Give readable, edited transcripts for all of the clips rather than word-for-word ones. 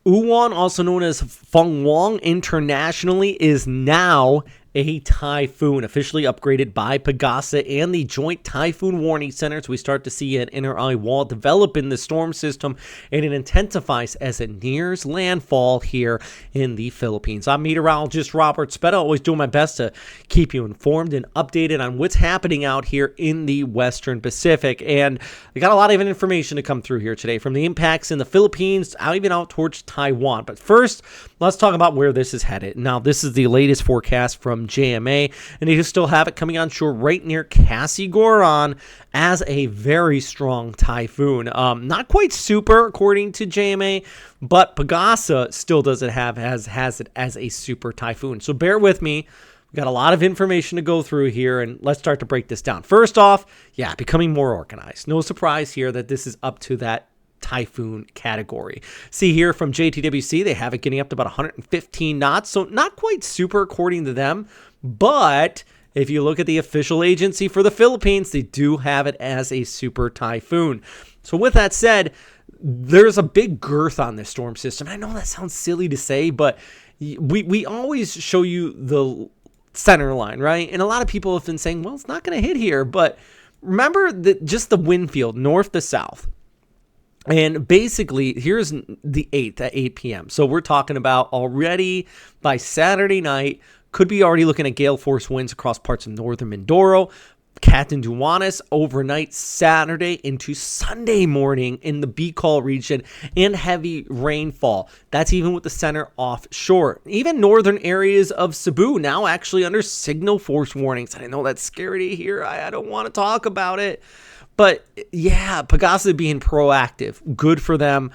Uwan, also known as Fengwang internationally, is now a typhoon, officially upgraded by Pagasa and the Joint Typhoon Warning Center. So we start to see an inner eye wall develop in the storm system, and it intensifies as it nears landfall here in the Philippines. I'm meteorologist Robert Spetta, always doing my best to keep you informed and updated on what's happening out here in the Western Pacific. And we got a lot of information to come through here today, from the impacts in the Philippines out even out towards Taiwan. But first, let's talk about where this is headed. Now, this is the latest forecast from JMA, and they still have it coming on shore right near Casiguran as a very strong typhoon. Not quite super according to JMA, but Pagasa still doesn't has it as a super typhoon. So bear with me. We've got a lot of information to go through here, and let's start to break this down. First off, becoming more organized. No surprise here that this is up to that typhoon category. See here from JTWC, they have it getting up to about 115 knots, so not quite super according to them, but if you look at the official agency for the Philippines, they do have it as a super typhoon. So with that said, there's a big girth on this storm system. I know that sounds silly to say, but we always show you the center line, right? And a lot of people have been saying, well, it's not going to hit here, but remember that just the wind field north to south. And basically, here's the 8th at 8 p.m. So we're talking about already by Saturday night, could be already looking at gale force winds across parts of northern Mindoro, Catanduanes overnight Saturday into Sunday morning in the Bicol region, and heavy rainfall. That's even with the center offshore. Even northern areas of Cebu now actually under signal force warnings. I know that's scary to hear. I don't want to talk about it. But yeah, Pagasa being proactive, good for them.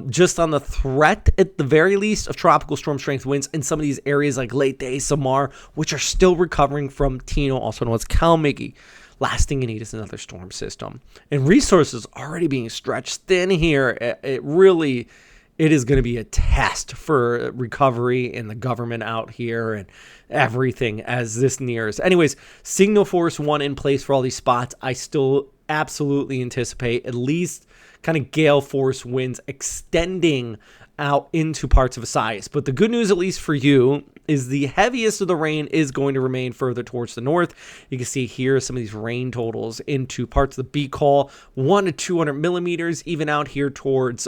Just on the threat, at the very least, of tropical storm strength winds in some of these areas like Leyte, Samar, which are still recovering from Tino, also known as Kalmigi. Last thing you need is another storm system. And resources already being stretched thin here. It is going to be a test for recovery and the government out here and everything as this nears. Anyways, Signal Force 1 in place for all these spots. I still absolutely anticipate at least kind of gale force winds extending out into parts of Visayas. But the good news, at least for you, is the heaviest of the rain is going to remain further towards the north. You can see here some of these rain totals into parts of the Bicol, 1 to 200 millimeters, even out here towards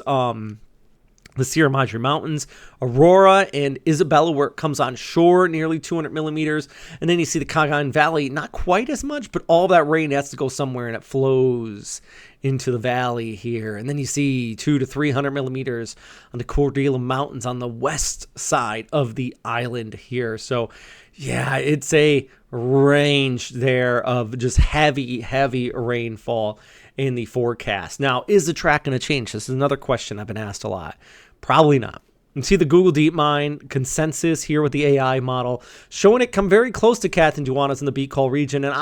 the Sierra Madre Mountains, Aurora, and Isabela, where it comes on shore, nearly 200 millimeters. And then you see the Cagayan Valley, not quite as much, but all that rain has to go somewhere, and it flows into the valley here. And then you see 200 to 300 millimeters on the Cordillera Mountains on the west side of the island here. So, yeah, it's a range there of just heavy, heavy rainfall in the forecast. Now, is the track going to change? This is another question I've been asked a lot. Probably not. You see the Google DeepMind consensus here with the AI model showing it come very close to Catanduanes in the Bicol region. And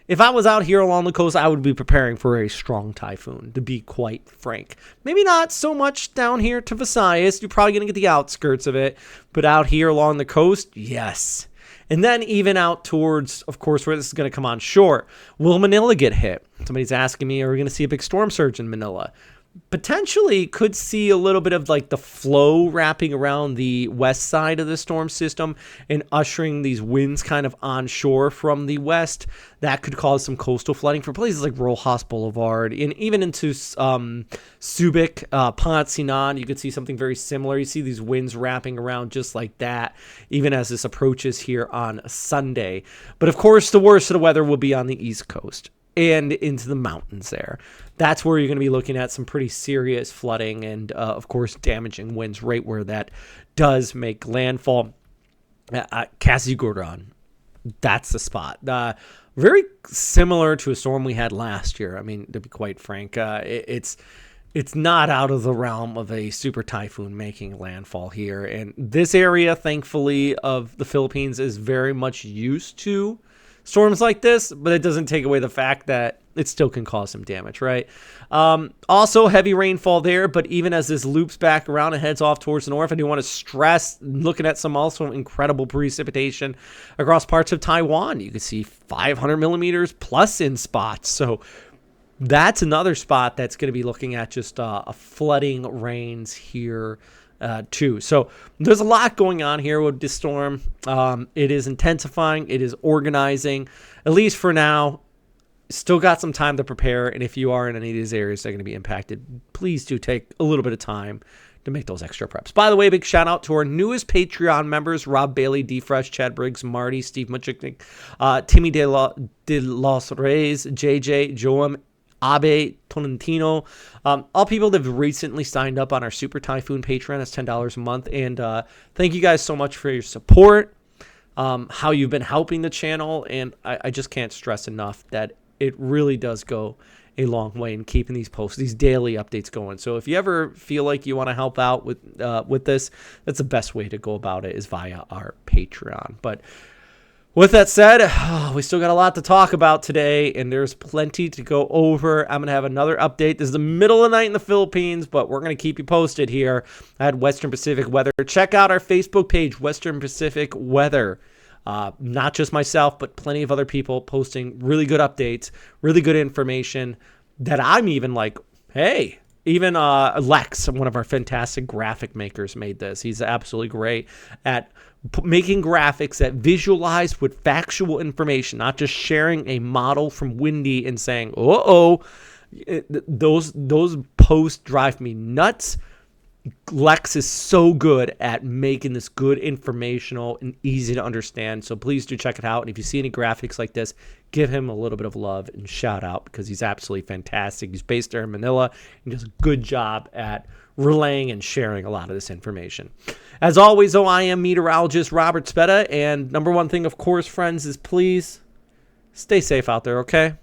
if I was out here along the coast, I would be preparing for a strong typhoon, to be quite frank. Maybe not so much down here to Visayas. You're probably going to get the outskirts of it. But out here along the coast, yes. And then even out towards, of course, where this is going to come on shore. Will Manila get hit? Somebody's asking me, are we going to see a big storm surge in Manila? Potentially could see a little bit of like the flow wrapping around the west side of the storm system and ushering these winds kind of onshore from the west. That could cause some coastal flooding for places like Rojas Boulevard and even into Subic, Pangasinan. You could see something very similar. You see these winds wrapping around just like that, even as this approaches here on Sunday. But of course, the worst of the weather will be on the East Coast and into the mountains there. That's where you're going to be looking at some pretty serious flooding and, of course, damaging winds right where that does make landfall. Casiguran, that's the spot. Very similar to a storm we had last year. I mean, to be quite frank, it's not out of the realm of a super typhoon making landfall here. And this area, thankfully, of the Philippines is very much used to storms like this, but it doesn't take away the fact that it still can cause some damage, right? Also, heavy rainfall there, but even as this loops back around and heads off towards the north, I do want to stress, looking at some also incredible precipitation across parts of Taiwan. You can see 500 millimeters plus in spots. So that's another spot that's going to be looking at just a flooding rains here too. So there's a lot going on here with this storm. It is intensifying. It is organizing, at least for now. Still got some time to prepare, and if you are in any of these areas that are going to be impacted, please do take a little bit of time to make those extra preps. By the way, big shout out to our newest Patreon members: Rob Bailey, D Fresh, Chad Briggs, Marty, Steve Muchik, Timmy de los Reyes, JJ, Joam, Abe, Tolentino, all people that have recently signed up on our Super Typhoon Patreon. That's $10 a month, and thank you guys so much for your support, how you've been helping the channel, and I just can't stress enough that it really does go a long way in keeping these posts, these daily updates going. So if you ever feel like you want to help out with this, that's the best way to go about it, is via our Patreon. But with that said, we still got a lot to talk about today, and there's plenty to go over. I'm going to have another update. This is the middle of the night in the Philippines, but we're going to keep you posted here at Western Pacific Weather. Check out our Facebook page, Western Pacific Weather. Not just myself, but plenty of other people posting really good updates, really good information that I'm even like, hey, even Lex, one of our fantastic graphic makers, made this. He's absolutely great at making graphics that visualize with factual information, not just sharing a model from Windy and saying, those posts drive me nuts. Lex is so good at making this good, informational, and easy to understand. So please do check it out. And if you see any graphics like this, give him a little bit of love and shout out, because he's absolutely fantastic. He's based there in Manila and does a good job at relaying and sharing a lot of this information. As always, though, I am meteorologist Robert Speta. And number one thing, of course, friends, is please stay safe out there, okay?